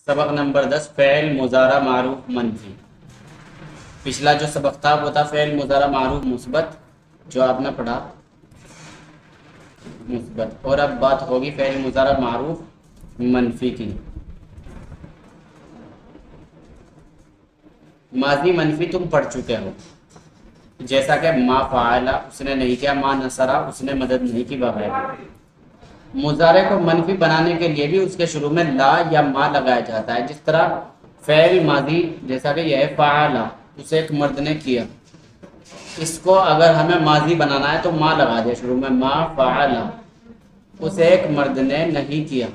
سبق نمبر 10 فعل مضارع معروف منفی۔ پچھلا جو سبق تھا وہ تھا فعل مضارع معروف مثبت، جو آپ نے پڑھا مثبت، اور اب بات ہوگی فعل مضارع معروف منفی کی۔ ماضی منفی تم پڑھ چکے ہو، جیسا کہ ما فعل اس نے نہیں کیا، ما نصرہ اس نے مدد نہیں کی وغیرہ۔ مضارع کو منفی بنانے کے لیے بھی اس کے شروع میں لا یا ما لگایا جاتا ہے، جس طرح فعل ماضی جیسا کہ یہ ہے فعل، اسے ایک مرد نے کیا، اس کو اگر ہمیں ماضی بنانا ہے تو ما لگا دیا شروع میں، ما فعل اسے ایک مرد نے نہیں کیا۔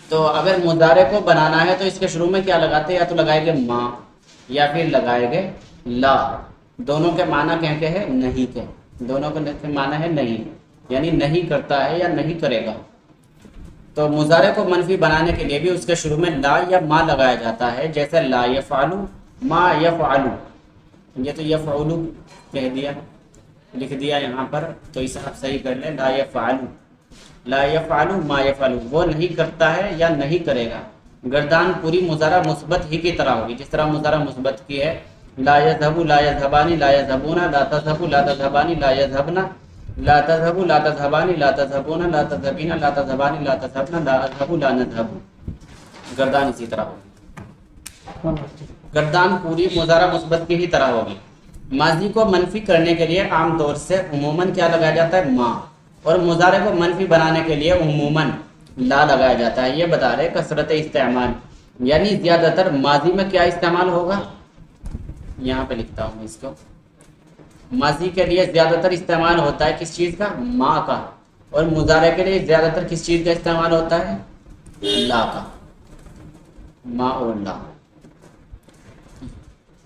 تو اگر مضارع کو بنانا ہے تو اس کے شروع میں کیا لگاتے ہیں، یا تو لگائیں گے ما یا پھر لگائیں گے لا۔ دونوں کے معنی کہتے ہیں نہیں کے، دونوں کے معنی ہے نہیں، یعنی نہیں کرتا ہے یا نہیں کرے گا۔ تو مضارع کو منفی بنانے کے لیے بھی اس کے شروع میں لا یا ما لگایا جاتا ہے، جیسے لا یفعل ما یفعل، یہ تو یفعل کہہ دیا لکھ دیا یہاں پر، تو اسے آپ صحیح کر لیں، لا یفعل لا یفعل ما یفعل، وہ نہیں کرتا ہے یا نہیں کرے گا۔ گردان پوری مضارع مثبت ہی کی طرح ہوگی، جس طرح مضارع مثبت کی ہے لا یذهب لا یذهبان لا یذهبون، لا تذهب لا تذهبان لا یذهبن، لا تذهب لا تذهبان لا تذهبون، لا تذهبین لا تذهبان لا تذهبن، لا اذهب لا نذهب۔ گردان اسی طرح ہوگی، گردان پوری مضارع مثبت کی ہی طرح ہوگی۔ ماضی کو منفی کرنے کے لیے عام طور سے عموماً کیا لگایا جاتا ہے، ما، اور مضارع کو منفی بنانے کے لیے عموماً لا لگایا جاتا ہے۔ یہ بتا رہے کثرت استعمال، یعنی زیادہ تر ماضی میں کیا استعمال ہوگا، یہاں پہ لکھتا ہوں اس کو، ماضی کے لیے زیادہ تر استعمال ہوتا ہے کس چیز کا، ما کا، اور مضارع کے لیے زیادہ تر کس چیز کا استعمال ہوتا ہے، لا کا، ما اور لا۔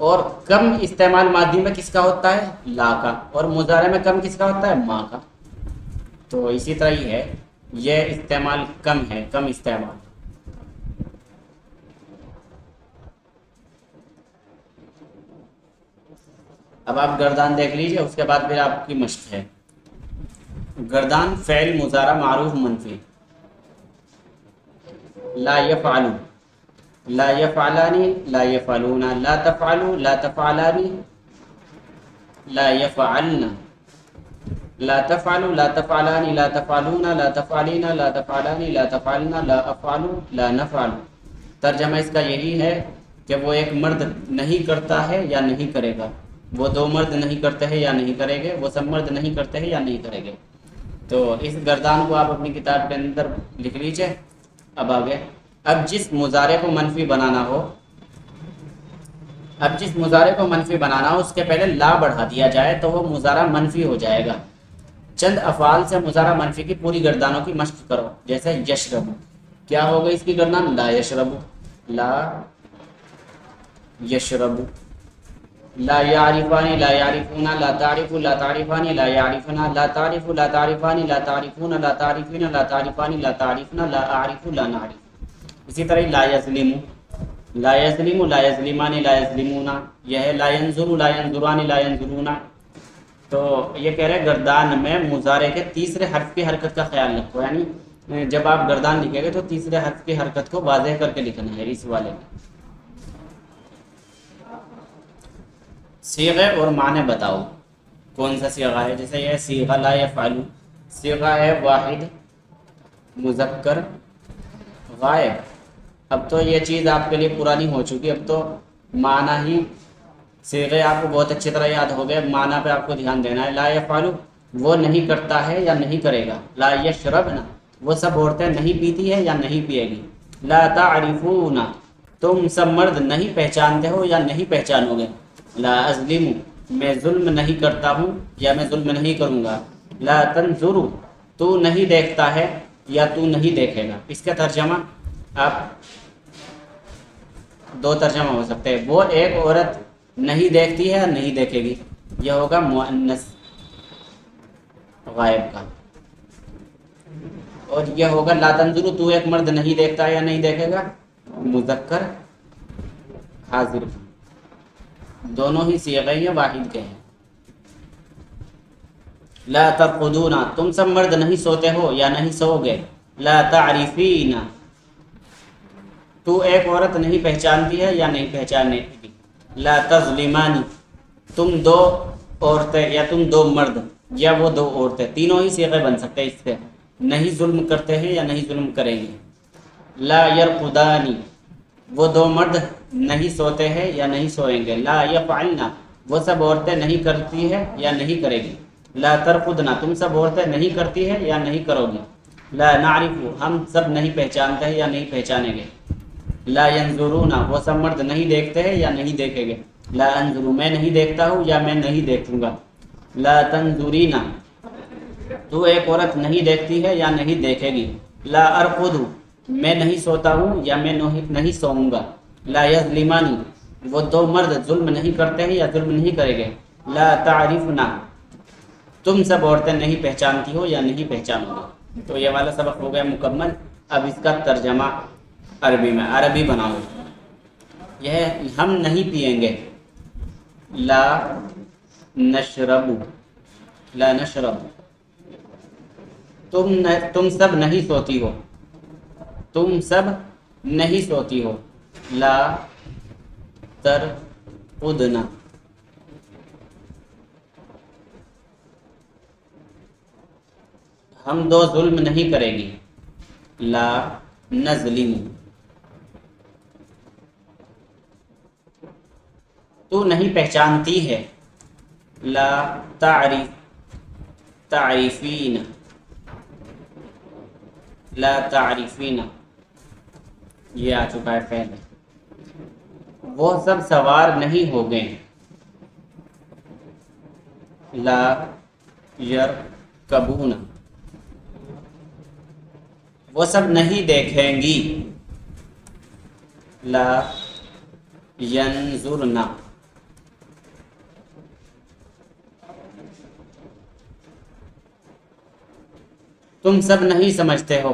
اور کم استعمال ماضی میں کس کا ہوتا ہے، لا کا، اور مضارع میں کم کس کا ہوتا ہے، ما کا۔ تو اسی طرح ہی ہے، یہ استعمال کم ہے، کم استعمال۔ اب آپ گردان دیکھ لیجئے، اس کے بعد پھر آپ کی مشق ہے۔ گردان فعل مضارع معروف منفی، لا یفعل لا یفعلانی لا یفعلون، لا تفعلوا لا تفعلانی لا یفعلن، لا تفعلوا لا تفعلانی لا تفعلون، لا تفعلین لا تفعلانی لا تفعلن، لا افعل لا نفعل۔ ترجمہ اس کا یہی ہے کہ وہ ایک مرد نہیں کرتا ہے یا نہیں کرے گا، وہ دو مرد نہیں کرتے ہیں یا نہیں کریں گے، وہ سب مرد نہیں کرتے ہیں یا نہیں کریں گے۔ تو اس گردان کو آپ اپنی کتاب کے اندر لکھ لیجئے۔ اب آگے، اب جس مضارع کو منفی بنانا ہو، اب جس مضارع کو منفی بنانا ہو اس کے پہلے لا بڑھا دیا جائے تو وہ مضارع منفی ہو جائے گا۔ چند افعال سے مضارع منفی کی پوری گردانوں کی مشق کرو، جیسے یشرب، کیا ہوگا اس کی گردان، لا یشرب لا یشرب، لا یعرفان لا یعرفون، لا تعرف لا تعرفان لا یعرفن، لا تعرف لا تعرفان لا تعرفون، لا تعرفین لا تعرفان لا تعرفن، لا اعرف لا نعرف۔ اسی طرح لا یظلم لا یظلم لا یظلمان لا یظلمون، یہ ہے لا ینظر لا ینظران لا ینظرون۔ تو یہ کہہ رہے گردان میں مضارع کے تیسرے حرف کی حرکت کا خیال رکھو، یعنی جب آپ گردان لکھیں گے تو تیسرے حرف کی حرکت کو واضح کر کے لکھنا ہے اس والے میں۔ صیغے اور معنی بتاؤ، کون سا صیغہ ہے، جیسے یہ صیغہ لا یفعل، صیغہ ہے واحد مذکر غائب۔ اب تو یہ چیز آپ کے لیے پرانی ہو چکی، اب تو معنی ہی، صیغے آپ کو بہت اچھی طرح یاد ہو گئے، معنی پہ آپ کو دھیان دینا ہے۔ لا یفعل وہ نہیں کرتا ہے یا نہیں کرے گا، لا یشربن وہ سب عورتیں نہیں پیتی ہے یا نہیں پیے گی، لا تعرفون تم سب مرد نہیں پہچانتے ہو یا نہیں پہچانو گے، لا اظلم میں ظلم نہیں کرتا ہوں یا میں ظلم نہیں کروں گا، لا تنظر تو نہیں دیکھتا ہے یا تو نہیں دیکھے گا۔ اس کا ترجمہ آپ دو ترجمہ ہو سکتے ہیں، وہ ایک عورت نہیں دیکھتی ہے یا نہیں دیکھے گی، یہ ہوگا مؤنث غائب کا، اور یہ ہوگا لا تنظر تو ایک مرد نہیں دیکھتا ہے یا نہیں دیکھے گا، مذکر حاضر کا۔ دونوں ہی صیغے ہیں، واحد کے ہیں۔ لا ترقدون تم سب مرد نہیں سوتے ہو یا نہیں سو گے، لا تعرفین تو ایک عورت نہیں پہچانتی ہے یا نہیں پہچانے گی. لا تظلمانی، تم دو عورتیں یا تم دو مرد یا وہ دو عورتیں، تینوں ہی صیغے بن سکتے ہیں اس سے، نہیں ظلم کرتے ہیں یا نہیں ظلم کریں گے. لا یرقدانی، وہ دو مرد نہیں سوتے ہیں یا نہیں سوئیں گے. لا یفعلنا، وہ سب عورتیں نہیں کرتی ہے یا نہیں کرے گی. لا ترقدنا، تم سب عورتیں نہیں کرتی ہے یا نہیں کرو گی. لا نعرف، ہم سب نہیں پہچانتے ہیں یا نہیں پہچانیں گے. لا ینظرون، وہ سب مرد نہیں دیکھتے ہیں یا نہیں دیکھیں گے. لا انظر، میں نہیں دیکھتا ہوں یا میں نہیں دیکھوں گا. لا تنظرین، تو ایک عورت نہیں دیکھتی ہے یا نہیں دیکھے گی. لا ارقد، میں نہیں سوتا ہوں یا میں نہیں سوؤں گا. لا یظلمانی، وہ دو مرد ظلم نہیں کرتے ہیں یا ظلم نہیں کریں گے. لا تعرفنا، تم سب عورتیں نہیں پہچانتی ہو یا نہیں پہچانو گے. تو یہ والا سبق ہو گیا مکمل. اب اس کا ترجمہ عربی میں، عربی بناؤ. یہ ہم نہیں پئیں گے. لا نشرب، لا نشرب، تم سب نہیں سوتی ہو، تم سب نہیں سوتی ہو. لا ترقدنا، ہم دو ظلم نہیں کرے گی. لا نظلم، تو نہیں پہچانتی ہے. لا تعریفین، لا تعریفین، یہ آ چکا ہے پہلے. وہ سب سوار نہیں ہو گئے. لا یرکبون، وہ سب نہیں دیکھیں گی. لا ینظرن، تم سب نہیں سمجھتے ہو.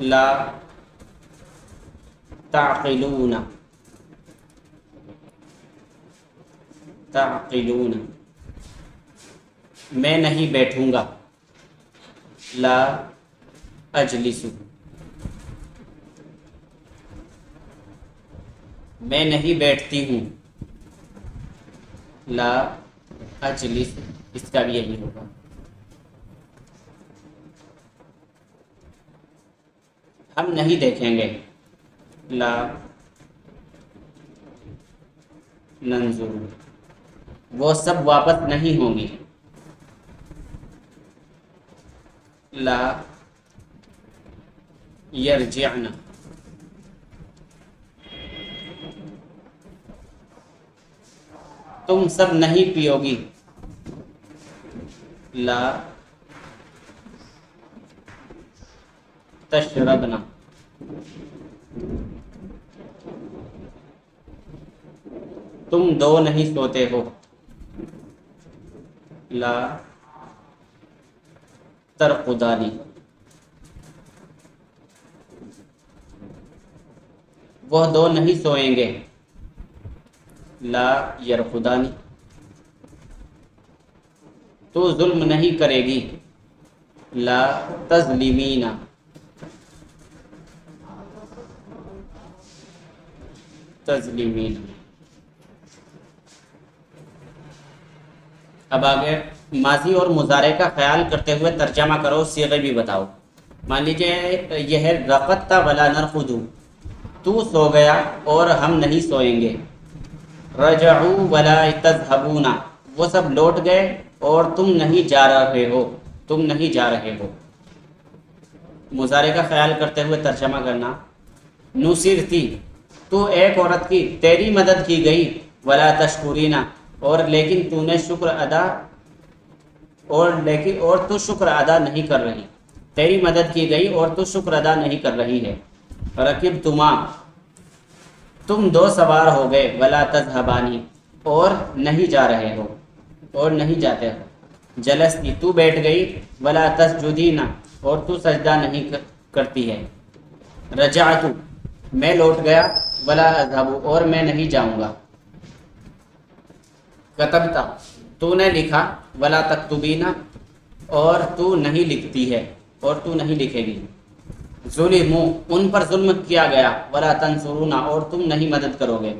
لا تعقلون، تعقلون، میں نہیں بیٹھوں گا. لا اجلس، میں نہیں بیٹھتی ہوں. لا اجلس، اس کا بھی یہی ہوگا. ہم نہیں دیکھیں گے. لا ننظر، وہ سب واپس نہیں ہوں گی. لا یرجعن، تم سب نہیں پیو گی. لا تشربنا، تم دو نہیں سوتے ہو. لا ترقدانی، وہ دو نہیں سوئیں گے. لا یرقدانی، تو ظلم نہیں کرے گی. لا تظلمین، تظلمین. اب آگے ماضی اور مضارع کا خیال کرتے ہوئے ترجمہ کرو، صیغے بھی بتاؤ. مان لیجیے یہ ہے رقدت ولا نرقد، تو سو گیا اور ہم نہیں سوئیں گے. رجعوا ولا تذهبون، وہ سب لوٹ گئے اور تم نہیں جا رہے ہو، تم نہیں جا رہے ہو. مضارع کا خیال کرتے ہوئے ترجمہ کرنا. نصرتی، تو ایک عورت کی تیری مدد کی گئی. ولا تشکرینا، اور لیکن تو نے شکر ادا اور تو شکر ادا نہیں کر رہی. تیری مدد کی گئی اور تو شکر ادا نہیں کر رہی ہے. رکبتما، تم دو سوار ہو گئے. ولا تذهبانی، اور نہیں جا رہے ہو اور نہیں جاتے ہو. جلستی، تو بیٹھ گئی. ولا تسجدین، اور تو سجدہ نہیں کرتی ہے. رجعت، میں لوٹ گیا. ولا اذهب، اور میں نہیں جاؤں گا. کتبتا، تو نے لکھا. ولا تکتبین، اور تو نہیں لکھتی ہے اور تو نہیں لکھے گی. ظلموا ان پر ظلم کیا گیا، ولا تنصرونا اور تم نہیں مدد کرو گے،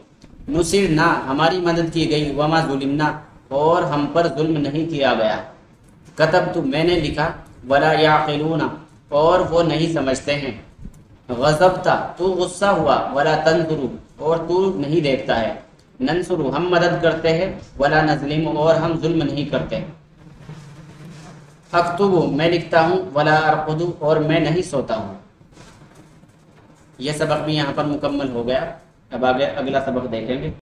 نصرنا ہماری مدد کی گئی، وما ظلمنا اور ہم پر ظلم نہیں کیا گیا، کتبت میں نے لکھا، ولا یعقلون اور وہ نہیں سمجھتے ہیں، غضبتا تو غصہ ہوا، ولا تنظر اور تو نہیں دیکھتا ہے، ننصر ہم مدد کرتے ہیں، ولا نظلم اور ہم ظلم نہیں کرتے، اکتب میں لکھتا ہوں، ولا ارقد اور میں نہیں سوتا ہوں۔ یہ سبق بھی یہاں پر مکمل ہو گیا، اب آگے اگلا سبق دیکھیں گے۔